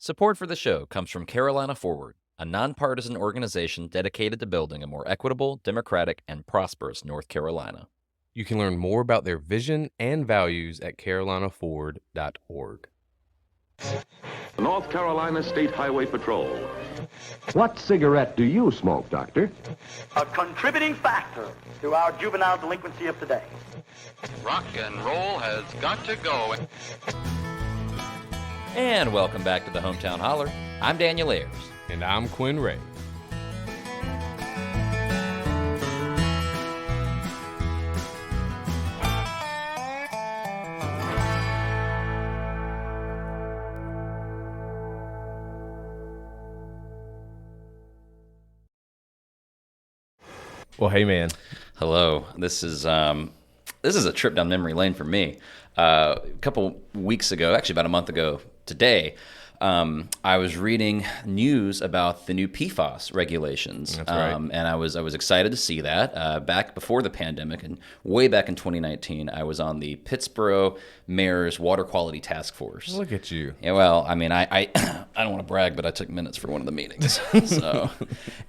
Support for the show comes from Carolina Forward, a nonpartisan organization dedicated to building a more equitable, democratic, and prosperous North Carolina. You can learn more about their vision and values at carolinaforward.org. North Carolina State Highway Patrol. What cigarette do you smoke, Doctor? A contributing factor to our juvenile delinquency of today. Rock and roll has got to go. And welcome back to the Hometown Holler. I'm Daniel Ayers. And I'm Quinn Ray. Well, hey, man. Hello. This is a trip down memory lane for me. A couple weeks ago, actually about a month ago today, I was reading news about the new PFAS regulations. That's right. And I was excited to see that. Back before the pandemic and way back in 2019, I was on the Pittsburgh Mayor's Water Quality Task Force. Look at you. Yeah, well, I mean, I I don't want to brag, but I took minutes for one of the meetings. So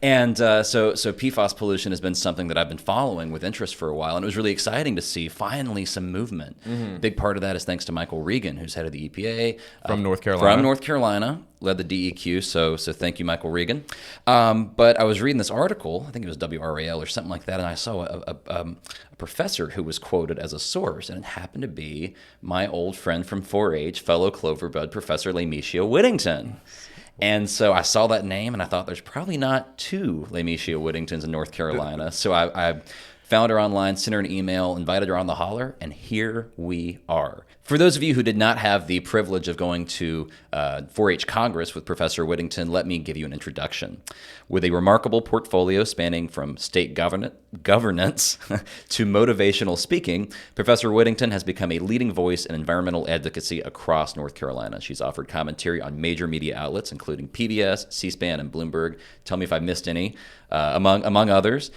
PFAS pollution has been something that I've been following with interest for a while, and it was really exciting to see finally some movement. Mm-hmm. Big part of that is thanks to Michael Regan, who's head of the EPA from North Carolina. Led the DEQ, so thank you, Michael Regan. But I was reading this article, I think it was WRAL or something like that, and I saw a professor who was quoted as a source, and it happened to be my old friend from 4-H, fellow Cloverbud, Professor La'Meshia Whittington. And so I saw that name, and I thought there's probably not two La'Meshia Whittingtons in North Carolina. So I found her online, sent her an email, invited her on the Holler, and here we are. For those of you who did not have the privilege of going to 4-H Congress with Professor Whittington, let me give you an introduction. With a remarkable portfolio spanning from state governance to motivational speaking, Professor Whittington has become a leading voice in environmental advocacy across North Carolina. She's offered commentary on major media outlets, including PBS, C-SPAN, and Bloomberg. Tell me if I missed any, among others.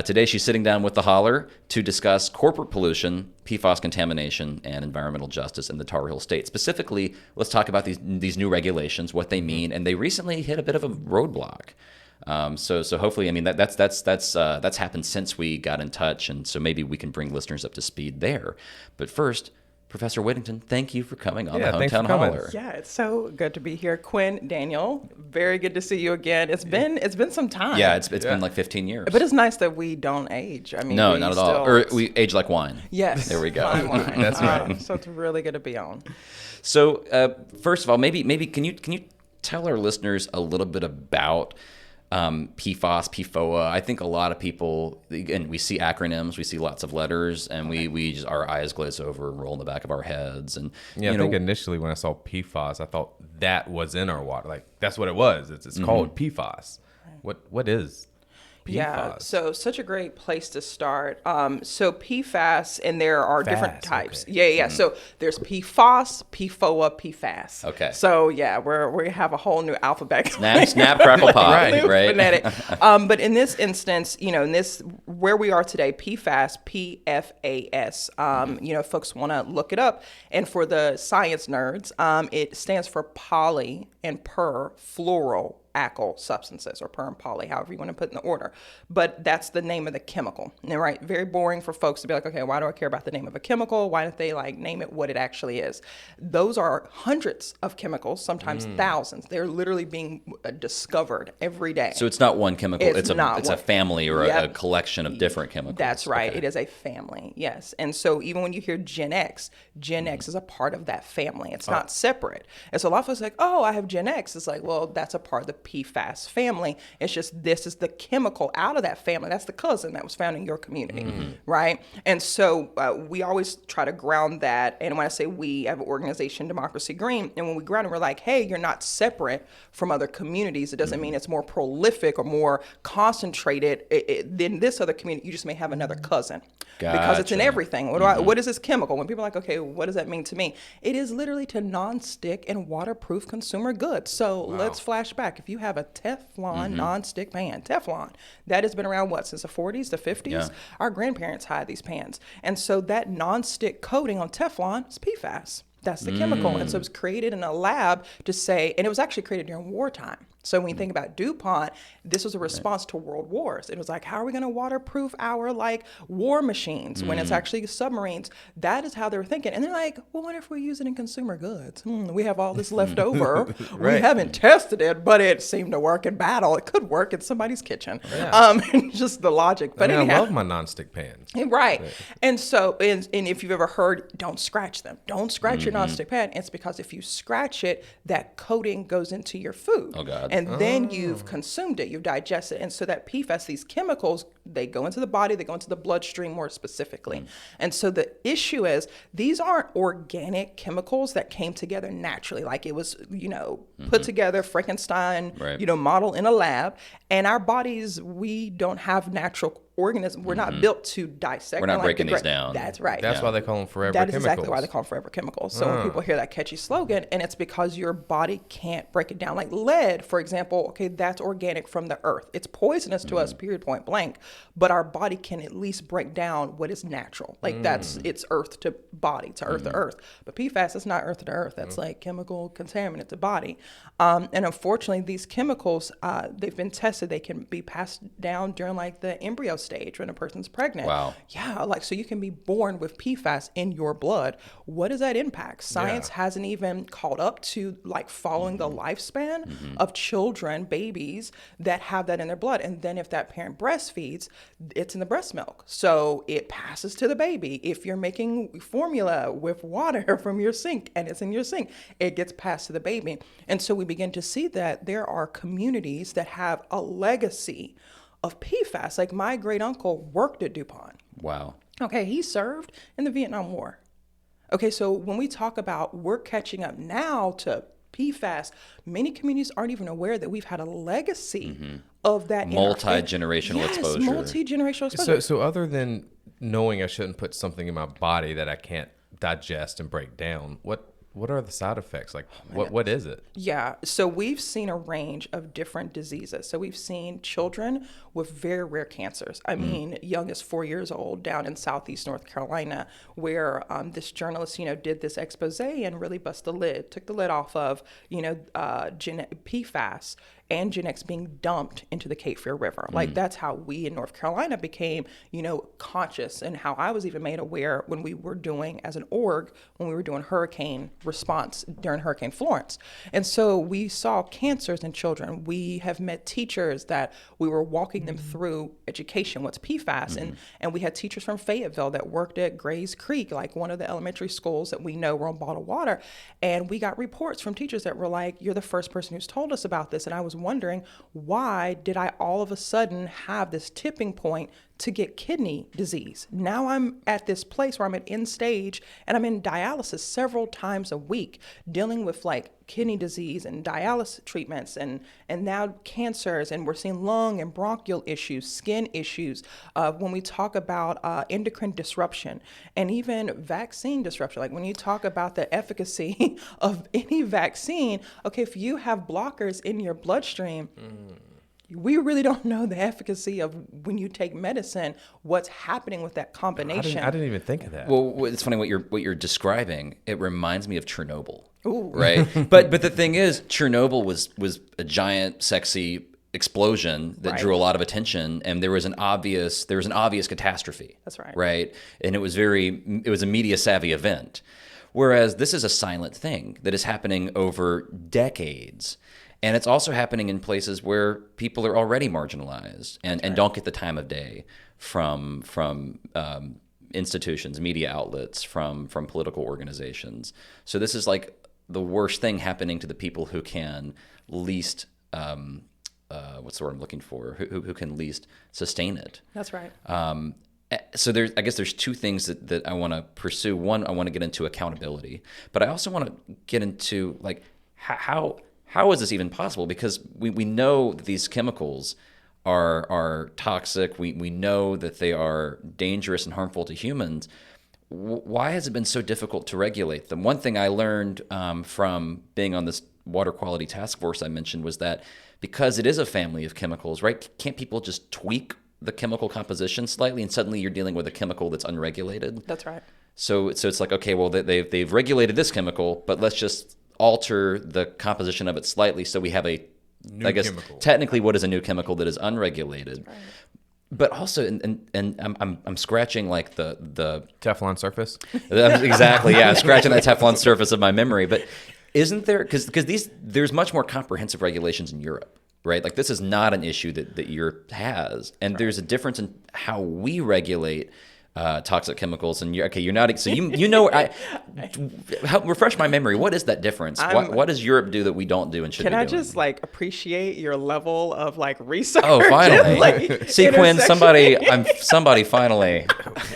Today, she's sitting down with the Holler to discuss corporate pollution, PFAS contamination, and environmental justice in the Tar Heel State. Specifically, let's talk about these new regulations, what they mean, and they recently hit a bit of a roadblock. So hopefully, I mean that's happened since we got in touch, and so maybe we can bring listeners up to speed there. But first, Professor Whittington, thank you for coming on the Hometown Holler. Yeah, it's so good to be here. Quinn, Daniel, very good to see you again. It's been some time. Yeah, it's been like 15 years. But it's nice that we don't age. I mean, no, not at all. Or we age like wine. Yes. There we go. Fine wine. That's right. So it's really good to be on. So first of all, maybe can you tell our listeners a little bit about PFAS, PFOA? I think a lot of people, again, we see acronyms, we see lots of letters, and we just, our eyes glaze over and roll in the back of our heads. And yeah, I think initially when I saw PFAS, I thought that was in our water. Like that's what it was. It's called PFAS. What is PFAS? Yeah, so such a great place to start. So PFAS, and there are different types. Okay. Yeah. Mm-hmm. So there's PFAS, PFOA, PFAS. Okay. So yeah, we have a whole new alphabet. Snap, crackle, pop, right? Phonetic. But in this instance, where we are today, PFAS, PFAS. Folks want to look it up, and for the science nerds, it stands for poly and perfluoroalkyl substances, or per and poly, however you want to put in the order. But that's the name of the chemical. And, right? Very boring for folks to be like, okay, why do I care about the name of a chemical? Why don't they name it what it actually is? Those are hundreds of chemicals, sometimes thousands. They're literally being discovered every day. So it's not one chemical. It's a family or a collection of different chemicals. That's right. Okay. It is a family. Yes. And so even when you hear Gen X is a part of that family. It's not separate. And so a lot of folks are like, oh, I have Gen X. It's like, well, that's a part of the PFAS family. It's just this is the chemical out of that family. That's the cousin that was found in your community, right? And so we always try to ground that. And when I say we have an organization, Democracy Green, and when we ground it, we're like, hey, you're not separate from other communities. It doesn't mean it's more prolific or more concentrated than this other community. You just may have another cousin. Gotcha. Because it's in everything. What is this chemical? When people are like, okay, what does that mean to me? It is literally to non-stick and waterproof consumer goods. So let's flash back. If you have a Teflon non-stick pan, Teflon, that has been around, since the 40s, the 50s? Yeah. Our grandparents had these pans. And so that non-stick coating on Teflon is PFAS. That's the chemical. And so it was created in a lab to say, and it was actually created during wartime. So when you think about DuPont, this was a response to world wars. It was like, how are we going to waterproof our like war machines when it's actually submarines? That is how they were thinking. And they're like, well, what if we use it in consumer goods? We have all this left over. We haven't tested it, but it seemed to work in battle. It could work in somebody's kitchen. Just the logic. But I anyhow, love my nonstick pans. right. And so, and if you've ever heard, don't scratch them. Don't scratch your nonstick pan. It's because if you scratch it, that coating goes into your food. Oh, God. And then you've consumed it, you've digested it. And so that PFAS, these chemicals, they go into the body, they go into the bloodstream more specifically. And so the issue is these aren't organic chemicals that came together naturally. Like it was, put together, Frankenstein, model in a lab. And our bodies, we don't have natural organisms. We're not built to dissect. We're not breaking these down. That's right. That's why they call them forever That is chemicals. exactly why they call them forever chemicals. So when people hear that catchy slogan, and it's because your body can't break it down. Like lead, for example, okay, that's organic from the earth. It's poisonous to us, period, point blank. But our body can at least break down what is natural. Like it's earth to body, to earth to earth. But PFAS is not earth to earth. That's like chemical contaminant to body. And unfortunately, these chemicals, they've been tested. They can be passed down during like the embryo stage when a person's pregnant. Wow. Yeah, like so you can be born with PFAS in your blood. What does that impact? Science hasn't even caught up to like following the lifespan of children, babies that have that in their blood. And then if that parent breastfeeds, it's in the breast milk. So it passes to the baby. If you're making formula with water from your sink and it's in your sink, it gets passed to the baby. And so we begin to see that there are communities that have a legacy of PFAS. Like my great uncle worked at DuPont. Wow. Okay, he served in the Vietnam War. Okay, so when we talk about we're catching up now to PFAS, many communities aren't even aware that we've had a legacy of that Multi-generational exposure. Multi-generational exposure. So other than knowing I shouldn't put something in my body that I can't digest and break down, what are the side effects? Like, what is it? Yeah, so we've seen a range of different diseases. So we've seen children with very rare cancers. I mean, young as 4 years old down in Southeast North Carolina, where this journalist, did this expose and really took the lid off of, PFAS and Gen X being dumped into the Cape Fear River. Like that's how we in North Carolina became, conscious, and how I was even made aware when we were doing as an org, when we were doing hurricane response during Hurricane Florence. And so we saw cancers in children. We have met teachers that we were walking them through education, what's PFAS. And we had teachers from Fayetteville that worked at Grays Creek, like one of the elementary schools that we know were on bottled water. And we got reports from teachers that were like, you're the first person who's told us about this. And I was wondering, why did I all of a sudden have this tipping point to get kidney disease? Now I'm at this place where I'm at end stage and I'm in dialysis several times a week, dealing with like kidney disease and dialysis treatments and now cancers, and we're seeing lung and bronchial issues, skin issues. When we talk about endocrine disruption and even vaccine disruption, like when you talk about the efficacy of any vaccine, okay, if you have blockers in your bloodstream, we really don't know the efficacy of when you take medicine, what's happening with that combination. I didn't even think of that. Well, it's funny what you're describing. It reminds me of Chernobyl. Ooh. Right? but the thing is, Chernobyl was a giant, sexy explosion that drew a lot of attention, and there was an obvious catastrophe. That's right. Right? And it was a media savvy event. Whereas this is a silent thing that is happening over decades. And it's also happening in places where people are already marginalized and don't get the time of day from institutions, media outlets, from political organizations. So this is like the worst thing happening to the people who can least, what's the word I'm looking for, who can least sustain it. That's right. So I guess there's two things that I want to pursue. One, I want to get into accountability, but I also want to get into like how is this even possible? Because we know that these chemicals are toxic. We know that they are dangerous and harmful to humans. Why has it been so difficult to regulate them? One thing I learned from being on this water quality task force I mentioned was that because it is a family of chemicals, right? Can't people just tweak the chemical composition slightly and suddenly you're dealing with a chemical that's unregulated? That's right. So it's like, okay, well, they've regulated this chemical, but let's just alter the composition of it slightly so we have a I guess chemical. technically what is a new chemical that is unregulated. Right. But also, and I'm scratching like the Teflon surface. Exactly, yeah, I'm scratching that Teflon surface of my memory. But isn't there, because there's much more comprehensive regulations in Europe, right? Like this is not an issue that Europe has, and there's a difference in how we regulate toxic chemicals. And you're not, so you know, help refresh my memory. What is that difference? What does Europe do that we don't do and should be doing? Can I just like appreciate your level of like research? Oh, finally. Like, see, Quinn, somebody finally.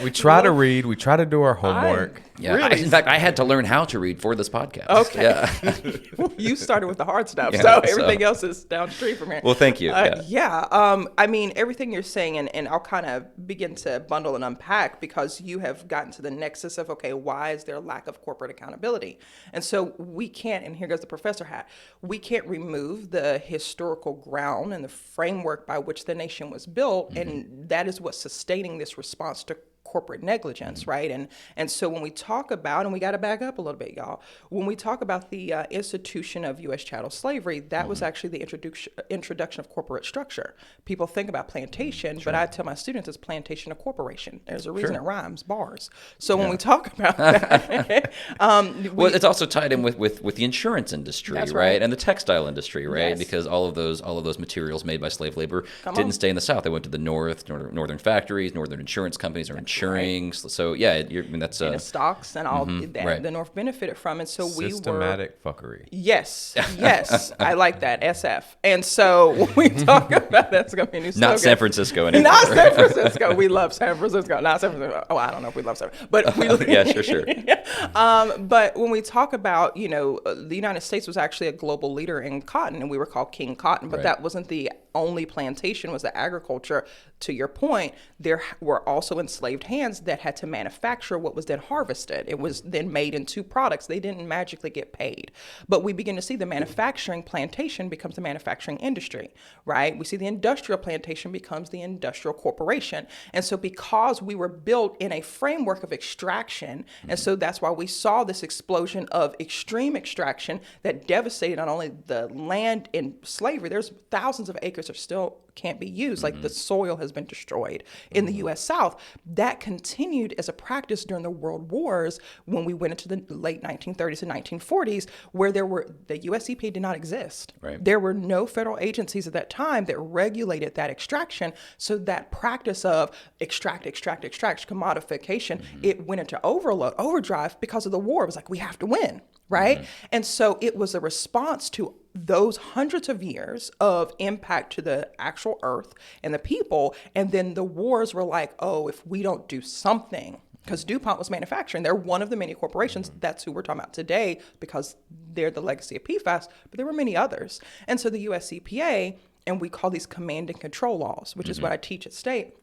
We try to read. We try to do our homework. Yeah, Really? in fact, I had to learn how to read for this podcast. Okay. Yeah. You started with the hard stuff, Yeah, so everything else is downstream from here. Well, thank you. I mean, everything you're saying, and I'll kind of begin to bundle and unpack because you have gotten to the nexus of, okay, why is there lack of corporate accountability? And so we can't, and here goes the professor hat, we can't remove the historical ground and the framework by which the nation was built, and that is what's sustaining this response to corporate negligence, right? And so when we talk about, and we got to back up a little bit, y'all, when we talk about the institution of U.S. chattel slavery, that was actually the introduction of corporate structure. People think about plantation, but I tell my students it's plantation to corporation. There's a reason it rhymes, bars. So when we talk about that, well, it's also tied in with the insurance industry, That's right? right. And the textile industry, right? Yes. Because all of those materials made by slave labor didn't stay in the South. They went to the northern factories, northern insurance companies are insuring. So yeah, I mean that's and the stocks and all that right. the North benefited from. And so we were Systematic fuckery. Yes, I like that, SF. And so when we talk about that's going to be a new slogan. not San Francisco anymore. Not San Francisco. We love San Francisco. Not San Francisco. Oh, I don't know if we love San Francisco. But we Yeah, sure. But when we talk about, the United States was actually a global leader in cotton, and we were called King Cotton, but that wasn't the only plantation, was the agriculture. To your point, there were also enslaved hands that had to manufacture what was then harvested. It was then made into products. They didn't magically get paid. But we begin to see the manufacturing plantation becomes the manufacturing industry, right? We see the industrial plantation becomes the industrial corporation. And so because we were built in a framework of extraction, and so that's why we saw this explosion of extreme extraction that devastated not only the land in slavery, there's thousands of acres that still can't be used. Like the soil has been destroyed in the U.S. South. That continued as a practice during the World Wars when we went into the late 1930s and 1940s, where the U.S. EPA did not exist. Right. There were no federal agencies at that time that regulated that extraction. So that practice of extract, commodification, it went into overdrive because of the war. It was like, we have to win. Right. And so it was a response to those hundreds of years of impact to the actual earth and the people. And then the wars were like, oh, if we don't do something, because DuPont was manufacturing, they're one of the many corporations. That's who we're talking about today because they're the legacy of PFAS, but there were many others. And so the US EPA, and we call these command and control laws, which is what I teach at State.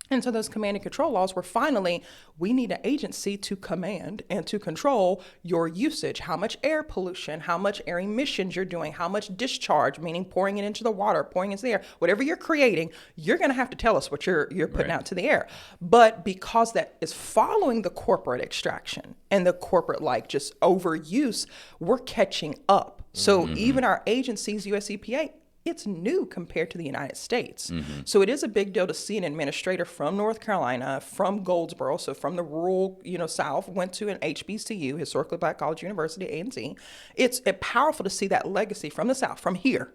And so those command and control laws were finally, we need an agency to command and to control your usage, how much air pollution, how much air emissions you're doing, how much discharge, meaning pouring it into the water, pouring it into the air, whatever you're creating, you're going to have to tell us what you're putting out to the air. But because that is following the corporate extraction and the corporate just overuse, we're catching up. So even our agencies, US EPA, it's new compared to the United States. So it is a big deal to see an administrator from North Carolina, from Goldsboro, so from the rural, South, went to an HBCU, Historically Black College University, A&T. It's powerful to see that legacy from the South, from here,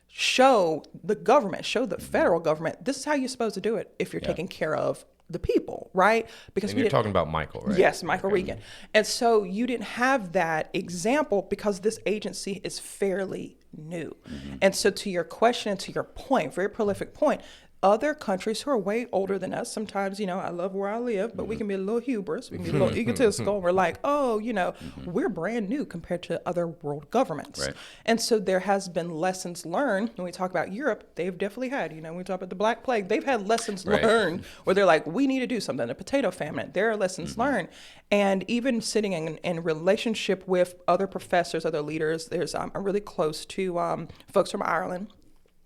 show the government, show the federal government, this is how you're supposed to do it if you're taking care of the people, right? Because you're talking about Michael, right? Yes, Michael Regan. And so you didn't have that example because this agency is fairly new. And so to your question and to your point, very prolific point, other countries who are way older than us, sometimes, I love where I live, but we can be a little hubris, we can be a little egotistical. We're like, we're brand new compared to other world governments. Right. And so there has been lessons learned. When we talk about Europe, they've definitely had, when we talk about the Black Plague, they've had lessons learned where they're like, we need to do something. The potato famine, there are lessons learned. And even sitting in relationship with other professors, other leaders, I'm really close to folks from Ireland.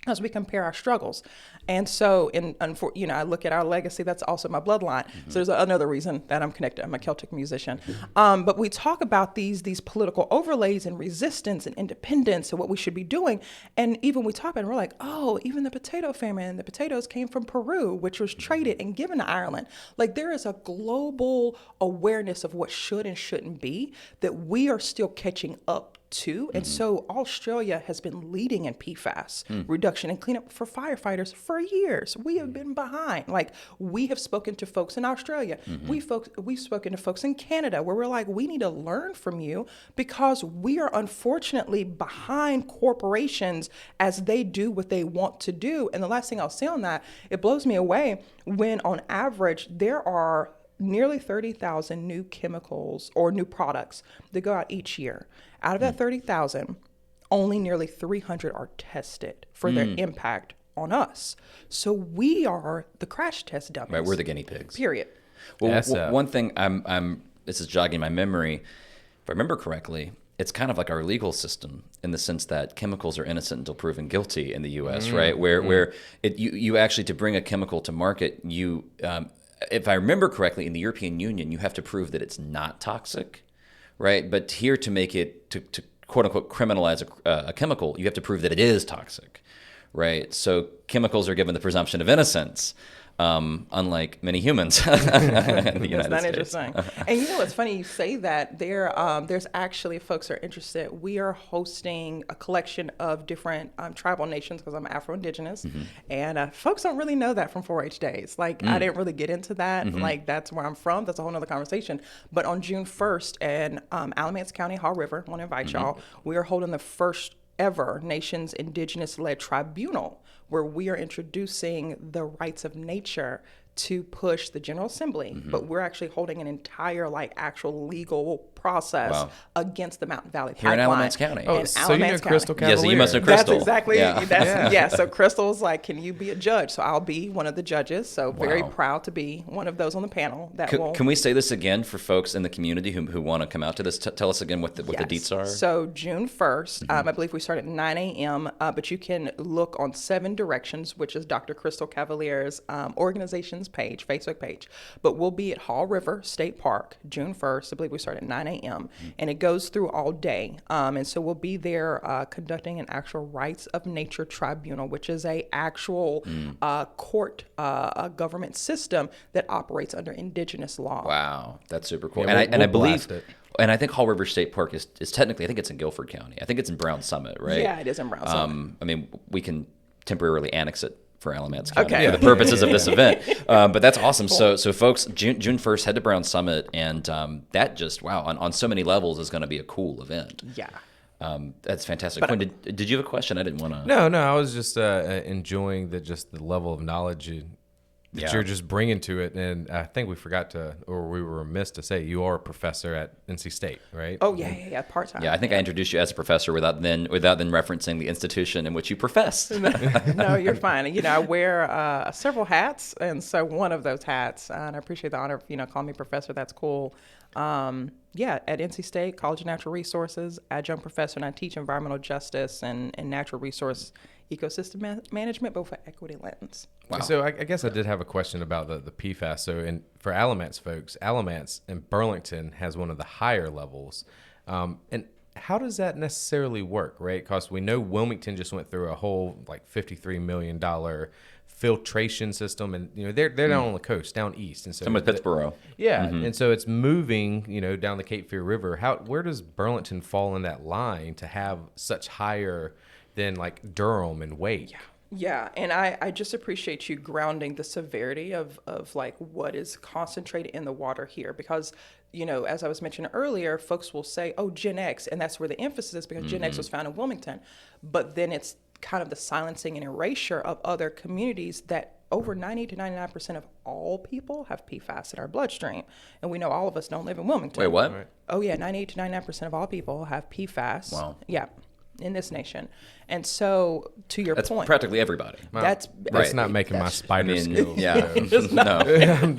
as we compare our struggles. And so, I look at our legacy, that's also my bloodline. So there's another reason that I'm connected. I'm a Celtic musician. But we talk about these political overlays and resistance and independence and what we should be doing. And even we talk about it, and we're like, oh, even the potato famine, the potatoes came from Peru, which was traded and given to Ireland. Like, there is a global awareness of what should and shouldn't be that we are still catching up to. And so Australia has been leading in PFAS reduction and cleanup for firefighters for years. We have been behind. Like, we have spoken to folks in Australia. We've spoken to folks in Canada where we're like, we need to learn from you because we are unfortunately behind corporations as they do what they want to do. And the last thing I'll say on that, it blows me away when on average there are nearly 30,000 new chemicals or new products that go out each year. Out of that 30,000, only nearly 300 are tested for their impact on us. So we are the crash test dummies. Right, we're the guinea pigs. Period. Well, one thing this is jogging my memory. If I remember correctly, it's kind of like our legal system in the sense that chemicals are innocent until proven guilty in the U.S., right? Where you actually, to bring a chemical to market, if I remember correctly, in the European Union, you have to prove that it's not toxic, right? But here, to make it, to quote unquote criminalize a chemical, you have to prove that it is toxic, right? So chemicals are given the presumption of innocence, unlike many humans in the United Isn't that States. interesting? And it's funny you say that. There's actually, if folks are interested, we are hosting a collection of different tribal nations because I'm Afro-Indigenous. And folks don't really know that from 4-H days. Like, I didn't really get into that. Like, that's where I'm from. That's a whole nother conversation. But on June 1st in Alamance County, Haw River, I want to invite y'all, we are holding the first ever Nations Indigenous-led tribunal where we are introducing the rights of nature to push the General Assembly, but we're actually holding an entire actual legal process against the Mountain Valley Pipeline. Here in Alamance County. Oh, so you know Crystal Cavalier. Yes, you must know Crystal. That's exactly, Yeah. So Crystal's like, can you be a judge? So I'll be one of the judges. So very proud to be one of those on the panel. Can we say this again for folks in the community who want to come out to this? Tell us again what the deets are. So June 1st, I believe we start at 9 a.m., but you can look on 7 Directions, which is Dr. Crystal Cavalier's organization's page, Facebook page. But we'll be at Haw River State Park, June 1st. I believe we start at 9 a.m. And it goes through all day. And so we'll be there conducting an actual rights of nature tribunal, which is a actual court government system that operates under indigenous law. Wow, that's super cool. Yeah, and I believe, blast it. and I think Haw River State Park is technically, I think it's in Guilford County. I think it's in Brown Summit, right? Yeah, it is in Brown Summit. I mean, we can temporarily annex it for Alamance County Okay. for the purposes of this event. But that's awesome. Cool. So folks, June 1st, head to Brown Summit, and that just, on so many levels is going to be a cool event. Yeah. That's fantastic. Quinn, did you have a question? I didn't want to. No, I was just enjoying the level of knowledge that you're just bringing to it. And I think we forgot to, or we were remiss to say, you are a professor at NC State, right? Oh, yeah, part-time. Yeah, I think I introduced you as a professor without then referencing the institution in which you profess. No, you're fine. I wear several hats, and so one of those hats, and I appreciate the honor of, calling me professor. That's cool. At NC State, College of Natural Resources, adjunct professor, and I teach environmental justice and natural resource ecosystem management, but with an equity lens. Wow. So I guess I did have a question about the PFAS. So for Alamance folks, Alamance in Burlington has one of the higher levels. And how does that necessarily work, right? Because we know Wilmington just went through a whole $53 million filtration system, and they're down on the coast, down east, and so Some with Pittsburgh. Yeah, and so it's moving, down the Cape Fear River. Where does Burlington fall in that line to have such higher than Durham in weight? Yeah, and I just appreciate you grounding the severity of what is concentrated in the water here, because as I was mentioning earlier, folks will say, oh, Gen X, and that's where the emphasis is because Gen X was found in Wilmington, but then it's kind of the silencing and erasure of other communities that over 90 to 99% of all people have PFAS in our bloodstream. And we know all of us don't live in Wilmington. Wait, what? Right. Oh, yeah, 98 to 99% of all people have PFAS. Wow. Yeah, in this nation. And so, to your That's point. practically everybody. Wow. That's That's not making my spider skills. Yeah. It's not. No.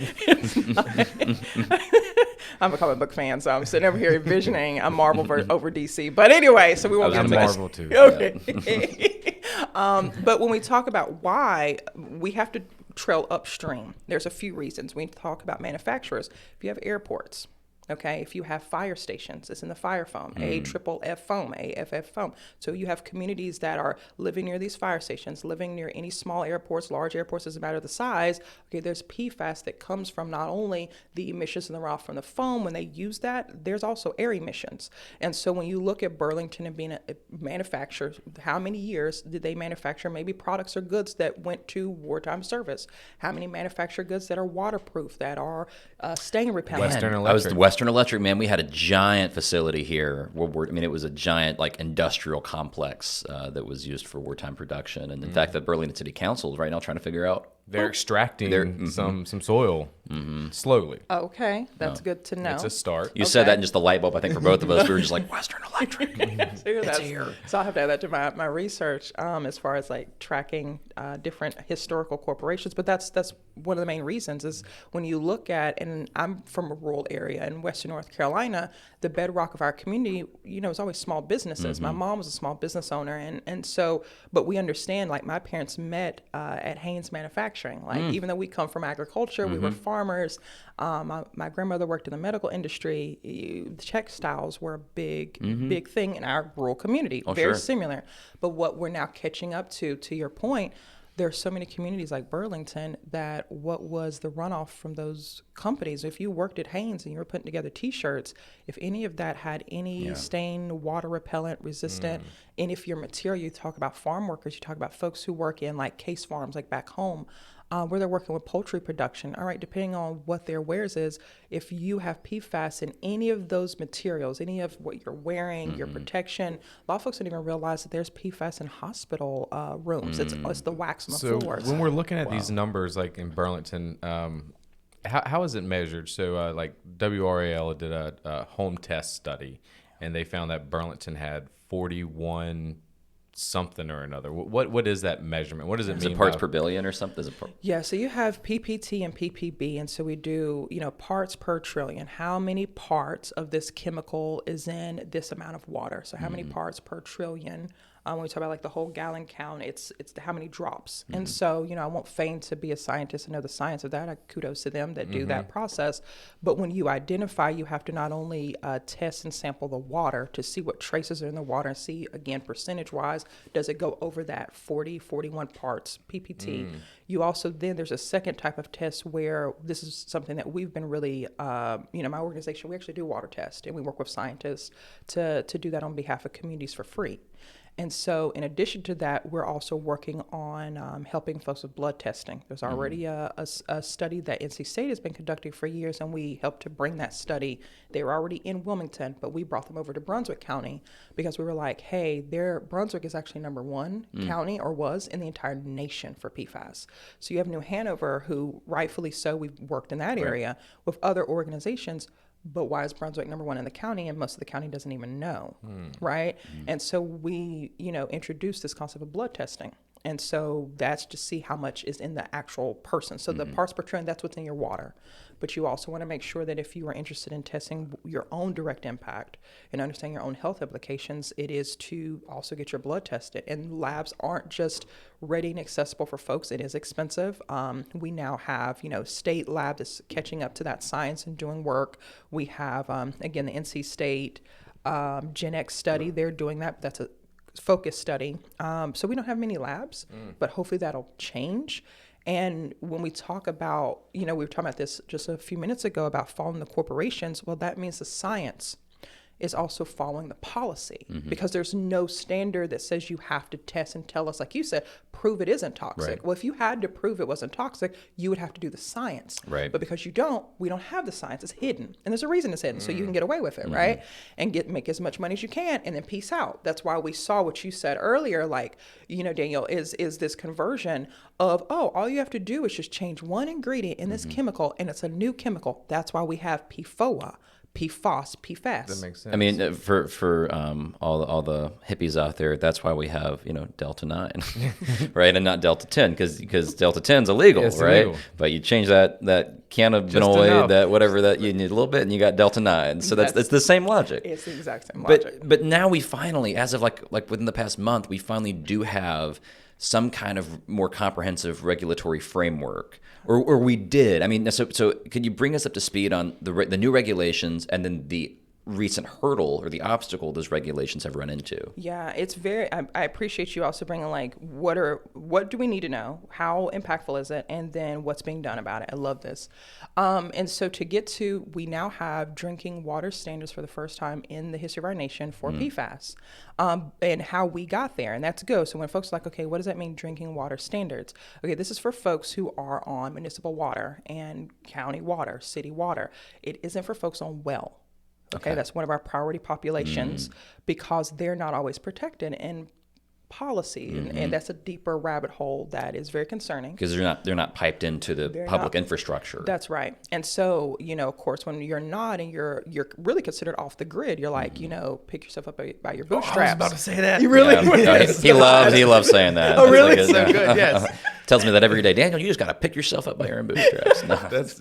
I'm a comic book fan, so I'm sitting over here envisioning a Marvel over DC. But anyway, so we won't I get was into a that. Marvel too. Okay. But when we talk about why, we have to trail upstream. There's a few reasons. We talk about manufacturers. If you have airports, okay, if you have fire stations, it's in the fire foam, AFFF foam, AFF foam. So you have communities that are living near these fire stations, living near any small airports, large airports, doesn't matter the size. Okay, there's PFAS that comes from not only the emissions in the runoff from the foam, when they use that, there's also air emissions. And so when you look at Burlington and being a manufacturer, how many years did they manufacture maybe products or goods that went to wartime service? How many manufacture goods that are waterproof, that are stain repellent? Western I was Electric. Western Electric, man. We had a giant facility here. It was a giant like industrial complex that was used for wartime production. And in fact, the Burlington City Council is right now trying to figure out. They're extracting some soil slowly. Okay, that's good to know. It's a start. You said that in just the light bulb. I think for both of us, we were just like Western Electric. It's here. So I'll have to add that to my research as far as like tracking different historical corporations. But that's one of the main reasons is when you look at, and I'm from a rural area in Western North Carolina, the bedrock of our community, is always small businesses. My mom was a small business owner, and so, but we understand, like my parents met at Haynes Manufacturing. Like even though we come from agriculture, we were farmers. My grandmother worked in the medical industry. Textiles were a big thing in our rural community. Very similar. But what we're now catching up to your point, there are so many communities like Burlington that what was the runoff from those companies? If you worked at Haynes and you were putting together T-shirts, if any of that had any stain, water repellent, resistant, and if your material, you talk about farm workers, you talk about folks who work in like case farms, like back home, where they're working with poultry production. All right, depending on what their wares is, if you have PFAS in any of those materials, any of what you're wearing, your protection, a lot of folks don't even realize that there's PFAS in hospital rooms. It's the wax on the floors. When we're looking at these numbers, like in Burlington, how is it measured? So like WRAL did a home test study, and they found that Burlington had 41 something or another. What is that measurement? What does it mean? Is it parts per billion or something? Yeah, so you have PPT and PPB, and so we do, parts per trillion. How many parts of this chemical is in this amount of water? So how many parts per trillion? When we talk about like the whole gallon count, it's how many drops. And so, I won't feign to be a scientist and know the science of that. Kudos to them that do that process. But when you identify, you have to not only test and sample the water to see what traces are in the water and see, again, percentage-wise, does it go over that 41 parts PPT. You also, then there's a second type of test where this is something that we've been really, my organization, we actually do water tests, and we work with scientists to do that on behalf of communities for free. And so in addition to that, we're also working on helping folks with blood testing. There's already a study that NC State has been conducting for years, and we helped to bring that study. They were already in Wilmington, but we brought them over to Brunswick County because we were like, hey, Brunswick is actually number one county, or was, in the entire nation for PFAS. So you have New Hanover, who rightfully so, we've worked in that area with other organizations. But why is Brunswick number one in the county? And most of the county doesn't even know, right? And so we, introduced this concept of blood testing. And so that's to see how much is in the actual person. So the parts per trillion, that's what's in your water. But you also want to make sure that if you are interested in testing your own direct impact and understanding your own health implications, it is to also get your blood tested. And labs aren't just ready and accessible for folks. It is expensive. We now have, state lab that's catching up to that science and doing work. We have, again, the NC State Gen X study. They're doing that. That's a focus study. So we don't have many labs, but hopefully that'll change. And when we talk about, we were talking about this just a few minutes ago about following the corporations, well, that means the science is also following the policy because there's no standard that says you have to test and tell us, like you said, prove it isn't toxic. Right. Well, if you had to prove it wasn't toxic, you would have to do the science. Right. But because we don't have the science. It's hidden. And there's a reason it's hidden, so you can get away with it, right? And make as much money as you can and then peace out. That's why we saw what you said earlier, like, Daniel, is this conversion of, all you have to do is just change one ingredient in this chemical and it's a new chemical. That's why we have PFOA. PFAS, PFAS. That makes sense. I mean, for all the hippies out there, that's why we have Delta 9, right, and not Delta 10, because Delta 10's illegal, It's right? illegal. But you change that cannabinoid, enough. that whatever that you need a little bit, and you got delta 9. So that's the same logic. It's the exact same logic. But now we finally, as of like within the past month, we finally do have some kind of more comprehensive regulatory framework, or we did. I mean, so could you bring us up to speed on the new regulations and then the recent hurdle or the obstacle those regulations have run into? Yeah, it's very, I appreciate you also bringing like, what do we need to know? How impactful is it? And then what's being done about it? I love this. And so to get to, we now have drinking water standards for the first time in the history of our nation for PFAS, and how we got there. And that's go. So when folks are like, okay, what does that mean, drinking water standards? Okay, this is for folks who are on municipal water and county water, city water. It isn't for folks on well. Okay, that's one of our priority populations because they're not always protected in policy, and that's a deeper rabbit hole that is very concerning. Because they're not piped into the public infrastructure. That's right. And so, of course, when you're not and you're really considered off the grid, you're like, pick yourself up by your bootstraps. I was about to say that. You really? Yeah. He loves saying that. Oh, really? It's so good. Yes. Tells me that every day. Daniel, you just got to pick yourself up by your own bootstraps. No. That's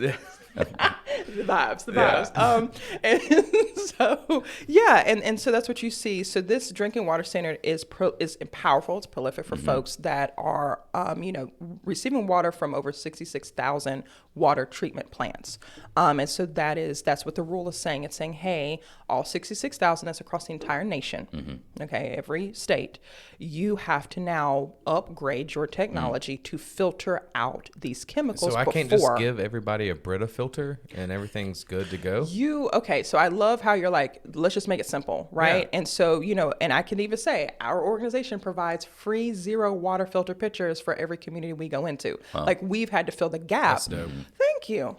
the vibes. And so that's what you see. So this drinking water standard is powerful. It's prolific for folks that are, receiving water from over 66,000 water treatment plants. And so that's what the rule is saying. It's saying, hey, all 66,000, that's across the entire nation. Okay, every state, you have to now upgrade your technology to filter out these chemicals. So I can't just give everybody a Brita filter and everything's good to go? So I love how you're like, let's just make it simple, right? Yeah. And so, and I can even say our organization provides free 0 water filter pitchers for every community we go into. Like we've had to fill the gap. That's dope. Thank you.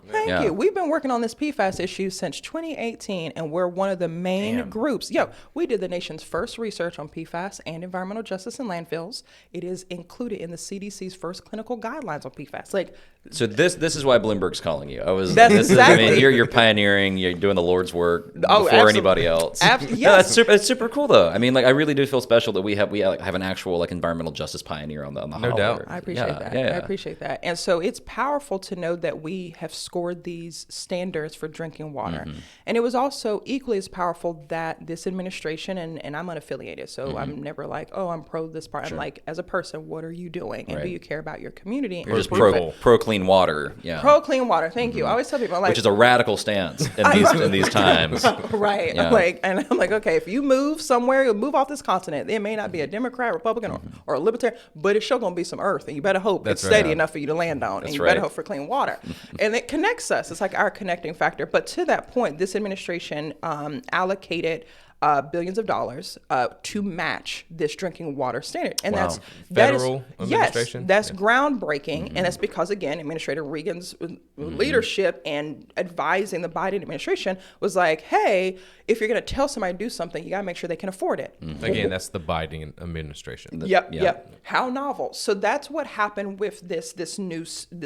We've been working on this PFAS issue since 2018, and we're one of the main groups. We did the nation's first research on PFAS and environmental justice in landfills. It is included in the CDC's first clinical guidelines on PFAS. So this is why Bloomberg's calling you. Exactly. You're pioneering. You're doing the Lord's work before anybody else. Yes. It's super cool though. I mean, I really do feel special that we have an actual environmental justice pioneer on the No Holler. doubt. I appreciate that. I appreciate that. And so it's powerful to know that we have scored these standards for drinking water. And it was also equally as powerful that this administration, and I'm unaffiliated, so I'm never like, oh, I'm pro this part. I'm like, as a person, what are you doing? And do you care about your community? You're just pro clean water. Yeah. Pro clean water. Thank you. I always tell people, I'm like, which is a radical stance in these times. Right. Yeah. And I'm like, okay, if you move somewhere, you move off this continent, it may not be a Democrat, Republican, or a Libertarian, but it's sure going to be some earth, and you better hope it's steady enough for you to land on, and you better hope for clean water. And it connects us. It's like our connecting factor. But to that point, this administration allocated billions of dollars to match this drinking water standard. And Wow. Federal administration? Yes, that's groundbreaking. And that's because, again, Administrator Reagan's leadership and advising the Biden administration was like, hey, if you're going to tell somebody to do something, you got to make sure they can afford it. Again, that's the Biden administration. Yep. How novel. So that's what happened with this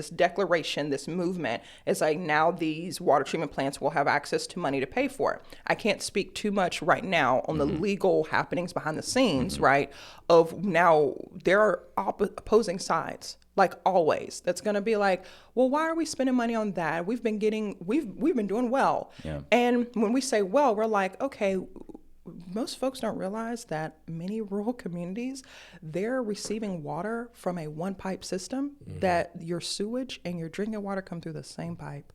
declaration, this movement. It's like now these water treatment plants will have access to money to pay for it. I can't speak too much right now on the legal happenings behind the scenes, right? Of now there are opposing sides, like always. That's going to be like, well, why are we spending money on that? We've been doing well. Yeah. And when we say well, we're like, okay, most folks don't realize that many rural communities, they're receiving water from a one pipe system, that your sewage and your drinking water come through the same pipe.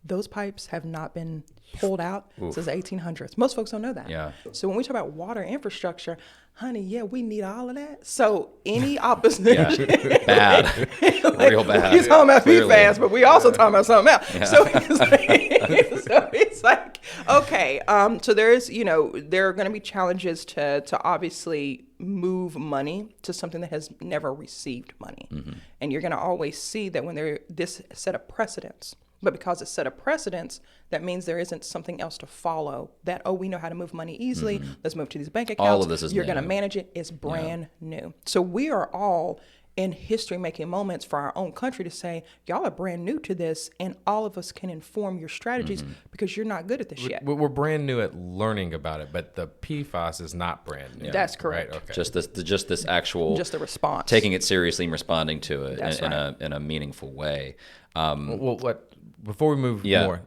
Those pipes have not been pulled out since the 1800s. Most folks don't know that. Yeah. So when we talk about water infrastructure, honey, we need all of that. So any opposition, bad, real bad. We're talking about PFAS, but we also talking about something else. Yeah. So it's like, okay. So there's, there are going to be challenges to obviously move money to something that has never received money, and you're going to always see that when this set of precedents. But because it's set a precedence, that means there isn't something else to follow. That, we know how to move money easily. Let's move to these bank accounts. All of this is You're going to manage it. It's brand new. So we are all in history-making moments for our own country to say, y'all are brand new to this, and all of us can inform your strategies because you're not good at this yet. We're brand new at learning about it, but the PFAS is not brand new. That's correct. Right? Okay. Just this actual... Just the response. Taking it seriously and responding to it That's in a meaningful way. before we move Yeah. more,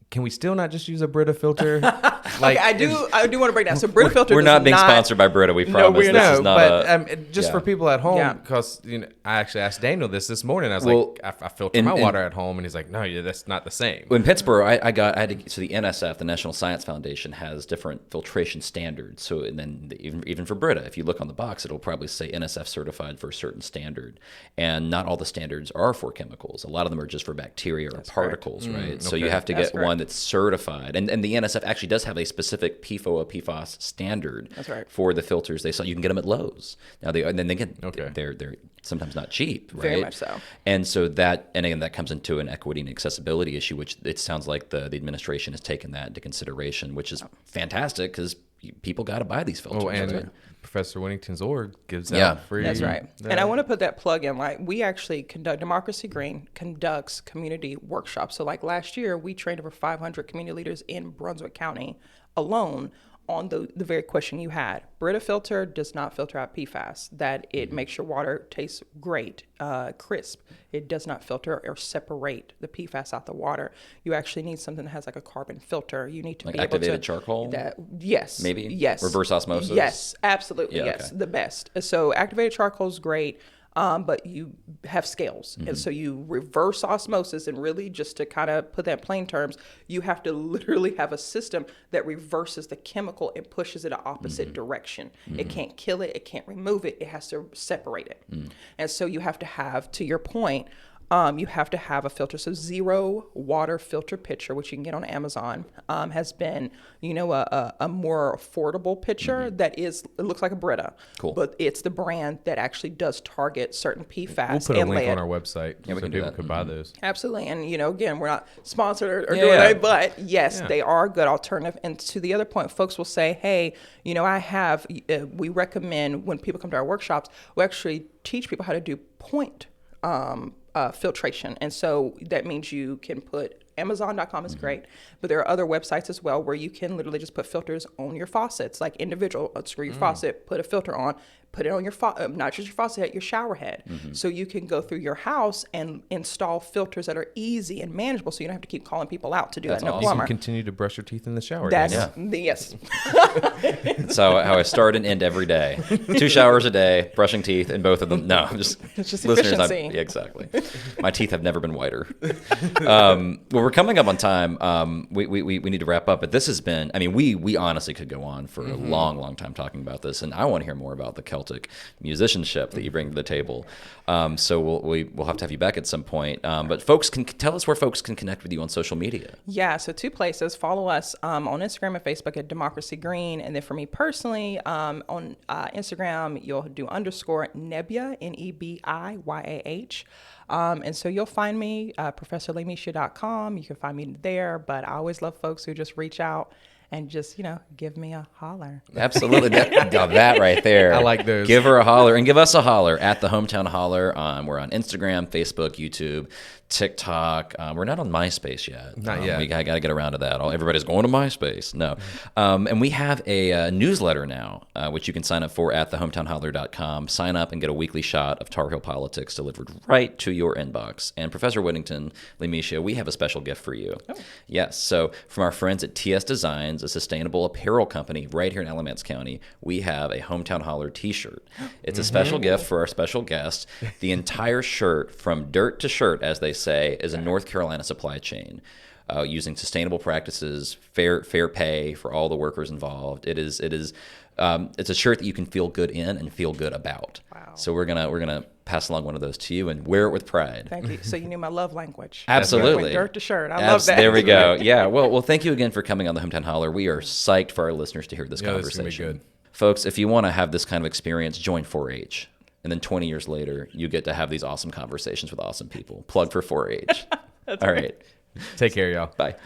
can we still not just use a Brita filter? Okay, I do want to break down. So Brita filter. We're does not being sponsored by Brita. We promise. we're This not. is not but just yeah. for people at home, Yeah. because I actually asked Daniel this morning. I was Well, like, I filter my water at home, and he's like, no, yeah, that's not the same. In Pittsburgh, I had to, so the NSF, the National Science Foundation, has different filtration standards. So, and then even for Brita, if you look on the box, it'll probably say NSF certified for a certain standard. And not all the standards are for chemicals. A lot of them are just for bacteria or particles, right? So you have to get one that's certified. And the NSF actually does have a specific PFAS standard for the filters they sell. You can get them at Lowe's. Now they're sometimes not cheap, right? Very much so. And so again, that comes into an equity and accessibility issue, which it sounds like the administration has taken that into consideration, which is fantastic because people got to buy these filters. Oh, and right? Professor Whittington's org gives Yeah. out free. That's right. And I want to put that plug in. Like, we actually Democracy Green conducts community workshops. So like last year, we trained over 500 community leaders in Brunswick County alone on the very question you had. Brita filter does not filter out PFAS, that it makes your water taste great, crisp. It does not filter or separate the PFAS out the water. You actually need something that has like a carbon filter. You need to Like be able to... activated charcoal? Yes. Maybe? Yes. Reverse osmosis? Yes, absolutely. Yeah, yes, okay. the best. So activated charcoal is great. But you have scales. Mm-hmm. And so you reverse osmosis, and really, just to kind of put that in plain terms, you have to literally have a system that reverses the chemical and pushes it in opposite direction. It can't kill it. It can't remove it. It has to separate it. And so you have to have, to your point, you have to have a filter. So Zero Water Filter Pitcher, which you can get on Amazon, has been, a more affordable pitcher that it looks like a Brita. Cool. But it's the brand that actually does target certain PFAS. We'll put a and link lead. on our website Yeah, we so can do people that. can buy those. Absolutely. And, again, we're not sponsored or Yeah, doing yeah. it, but yes, they are a good alternative. And to the other point, folks will say, hey, we recommend when people come to our workshops, we actually teach people how to do point filtration. And so that means you can put Amazon.com is great, but there are other websites as well where you can literally just put filters on your faucets, like individual, screw your faucet, put a filter on, put it on your not just your faucet, your shower head. So you can go through your house and install filters that are easy and manageable, so you don't have to keep calling people out to do That's that. No awesome. You plumber. can continue to brush your teeth in the shower. That's Daniel. yes. That's how I start and end every day. 2 showers a day, brushing teeth, and both of them. No, just It's just listeners. efficiency. Yeah, exactly. My teeth have never been whiter. Well, we're coming up on time. We need to wrap up, but this has been. I mean, we honestly could go on for a long time talking about this, and I want to hear more about the Celtic musicianship that you bring to the table. So we'll have to have you back at some point. But folks can tell us where folks can connect with you on social media. Yeah, so 2 places. Follow us on Instagram and Facebook at Democracy Green. And then for me personally, on Instagram, you'll do _Nebiya, NEBIYAH. And so you'll find me, ProfessorLa'Meshia.com. You can find me there. But I always love folks who just reach out and just, give me a holler. Absolutely. That right there. I like those. Give her a holler and give us a holler at the Hometown Holler. We're on Instagram, Facebook, YouTube, TikTok. We're not on MySpace yet. Not yet. We got to get around to that. Everybody's going to MySpace. No. And we have a newsletter now, which you can sign up for at thehometownholler.com. Sign up and get a weekly shot of Tar Heel politics delivered right to your inbox. And Professor Whittington, La'Meshia, we have a special gift for you. Oh. Yes. So from our friends at TS Designs, a sustainable apparel company right here in Alamance County, we have a Hometown Holler t-shirt. It's a special gift for our special guest. The entire shirt, from dirt to shirt, as they say, is a North Carolina supply chain. Using sustainable practices, fair pay for all the workers involved. It's a shirt that you can feel good in and feel good about. Wow. So we're gonna pass along one of those to you and wear it with pride. Thank you. So you knew my love language. Absolutely. Went dirt to shirt. I love that. There we go. Yeah. Well, thank you again for coming on the Hometown Holler. We are psyched for our listeners to hear this conversation. This is gonna be good. Folks, if you want to have this kind of experience, join 4-H. And then 20 years later, you get to have these awesome conversations with awesome people. Plug for 4-H. All right. Take care, y'all. Bye.